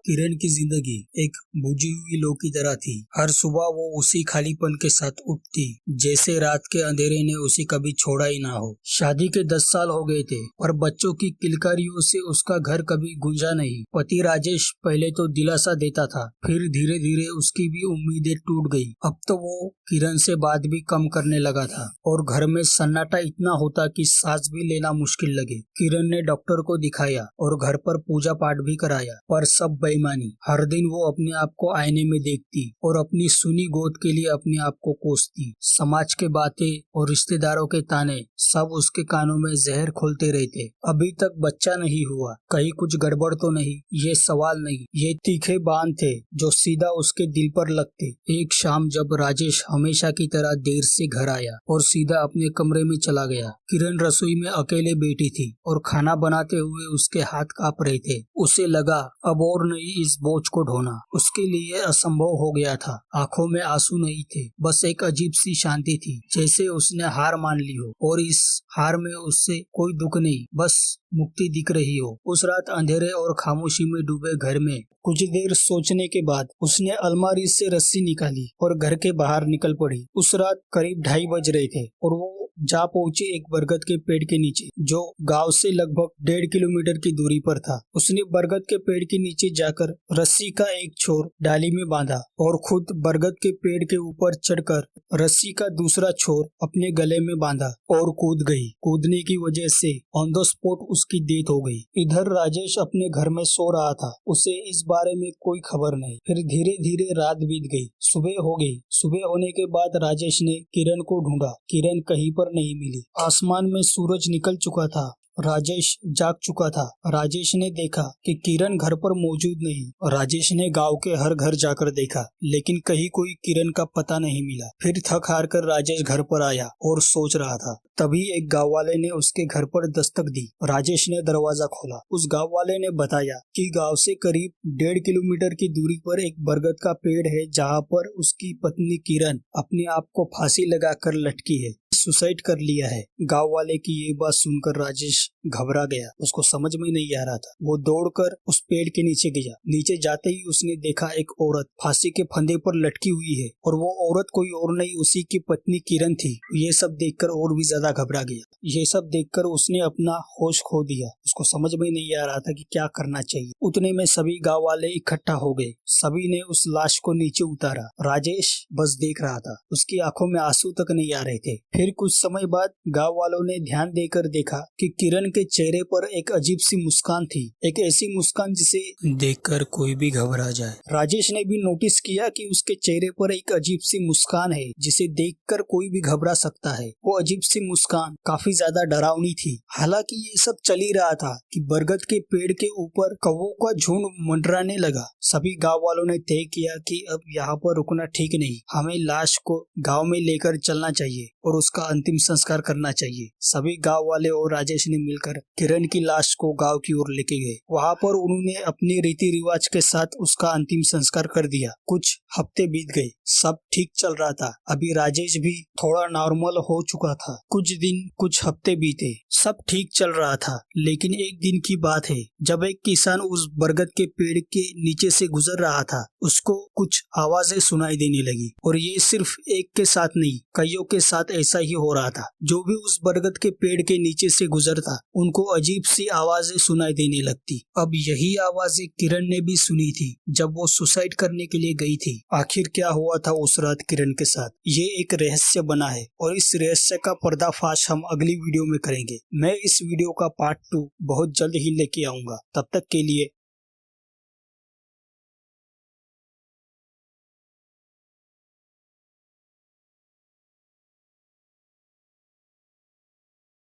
किरण की जिंदगी एक बुझी हुई लौ की तरह थी। हर सुबह वो उसी खालीपन के साथ उठती जैसे रात के अंधेरे ने उसे कभी छोड़ा ही ना हो। शादी के 10 साल हो गए थे पर बच्चों की किलकारियों से उसका घर कभी गूंजा नहीं। पति राजेश पहले तो दिलासा देता था, फिर धीरे धीरे उसकी भी उम्मीदें टूट गई। अब तो वो किरण से बात भी कम करने लगा था और घर में सन्नाटा इतना होता कि सांस भी लेना मुश्किल लगे। किरण ने डॉक्टर को दिखाया और घर पर पूजा पाठ भी कराया, पर सब बेईमानी। हर दिन वो अपने आप को आईने में देखती और अपनी सुनी गोद के लिए अपने आप को कोसती। समाज के बातें और रिश्तेदारों के ताने सब उसके कानों में जहर खोलते रहते। अभी तक बच्चा नहीं हुआ, कहीं कुछ गड़बड़ तो नहीं, ये सवाल नहीं, ये तीखे बाण थे जो सीधा उसके दिल पर लगते। एक शाम जब राजेश हमेशा की तरह देर से घर आया और सीधा अपने कमरे में चला गया, किरण रसोई में अकेले बैठी थी और खाना बनाते हुए उसके हाथ कांप रहे थे। उसे लगा अब और नहीं इस बोझ को ढोना, उसके लिए असंभव हो गया था। आंखों में आंसू नहीं थे, बस एक अजीब सी शांति थी, जैसे उसने हार मान ली हो और इस हार में उससे कोई दुख नहीं, बस मुक्ति दिख रही हो। उस रात अंधेरे और खामोशी में डूबे घर में कुछ देर सोचने के बाद उसने अलमारी से रस्सी निकाली और घर के बाहर निकल पड़ी। उस रात करीब 2:30 बज रहे थे और वो जा पहुंचे एक बरगद के पेड़ के नीचे जो गांव से लगभग 1.5 किलोमीटर की दूरी पर था। उसने बरगद के पेड़ के नीचे जाकर रस्सी का एक छोर डाली में बांधा और खुद बरगद के पेड़ के ऊपर चढ़कर रस्सी का दूसरा छोर अपने गले में बांधा और कूद गई। कूदने की वजह से ऑन द स्पॉट उसकी डेथ हो गई। इधर राजेश अपने घर में सो रहा था, उसे इस बारे में कोई खबर नहीं। फिर धीरे धीरे रात बीत गई, सुबह हो गई। सुबह होने के बाद राजेश ने किरण को ढूंढा, किरण कहीं पर नहीं मिली। आसमान में सूरज निकल चुका था, राजेश जाग चुका था। राजेश ने देखा कि किरण घर पर मौजूद नहीं। राजेश ने गांव के हर घर जाकर देखा, लेकिन कहीं कोई किरण का पता नहीं मिला। फिर थक हार कर राजेश घर पर आया और सोच रहा था, तभी एक गांव वाले ने उसके घर पर दस्तक दी। राजेश ने दरवाजा खोला। उस गांव वाले ने बताया कि गांव से करीब 1.5 किलोमीटर की दूरी पर एक बरगद का पेड़ है, जहां पर उसकी पत्नी किरण अपने आप को फांसी लगाकर लटकी है, सुसाइड कर लिया है। गांव वाले की ये बात सुनकर राजेश घबरा गया, उसको समझ में नहीं आ रहा था। वो दौड़कर उस पेड़ के नीचे गया। नीचे जाते ही उसने देखा एक औरत फांसी के फंदे पर लटकी हुई है और वो औरत कोई और नहीं, उसी की पत्नी किरण थी। ये सब देखकर और भी ज्यादा घबरा गया। ये सब देखकर उसने अपना होश खो दिया। उसको समझ में नहीं आ रहा था कि क्या करना चाहिए। उतने में सभी गांव वाले इकट्ठा हो गए। सभी ने उस लाश को नीचे उतारा। राजेश बस देख रहा था, उसकी आंखों में आंसू तक नहीं आ रहे थे। फिर कुछ समय बाद गांव वालों ने ध्यान देकर देखा कि किरण के चेहरे पर एक अजीब सी मुस्कान थी, एक ऐसी मुस्कान जिसे देखकर कोई भी घबरा जाए। राजेश ने भी नोटिस किया कि उसके चेहरे पर एक अजीब सी मुस्कान है जिसे देखकर कोई भी घबरा सकता है। वो अजीब सी मुस्कान काफी ज्यादा डरावनी थी। हालांकि ये सब चल ही रहा था कि बरगद के पेड़ के ऊपर कौवों का झुंड मंडराने लगा। सभी गाँव वालों ने तय किया कि अब यहाँ पर रुकना ठीक नहीं, हमें लाश को गाँव में लेकर चलना चाहिए और उसका अंतिम संस्कार करना चाहिए। सभी गांव वाले और राजेश ने मिलकर किरण की लाश को गांव की ओर लेके गए। वहां पर उन्होंने अपने रीति रिवाज के साथ उसका अंतिम संस्कार कर दिया। कुछ हफ्ते बीत गए, सब ठीक चल रहा था। अभी राजेश भी थोड़ा नॉर्मल हो चुका था। कुछ दिन कुछ हफ्ते बीते, सब ठीक चल रहा था। लेकिन एक दिन की बात है जब एक किसान उस बरगद के पेड़ के नीचे से गुजर रहा था, उसको कुछ आवाजें सुनाई देने लगी और ये सिर्फ एक के साथ नहीं, कईयों के साथ ऐसा ही हो रहा था। जो भी उस बरगद के पेड़ के नीचे से गुजरता उनको अजीब सी आवाजें सुनाई देने लगती। अब यही आवाजें किरण ने भी सुनी थी जब वो सुसाइड करने के लिए गई थी। आखिर क्या हुआ था उस रात किरण के साथ, ये एक रहस्य बना है और इस रहस्य का पर्दाफाश हम अगली वीडियो में करेंगे। मैं इस वीडियो का पार्ट 2 बहुत जल्द ही लेके आऊंगा। तब तक के लिए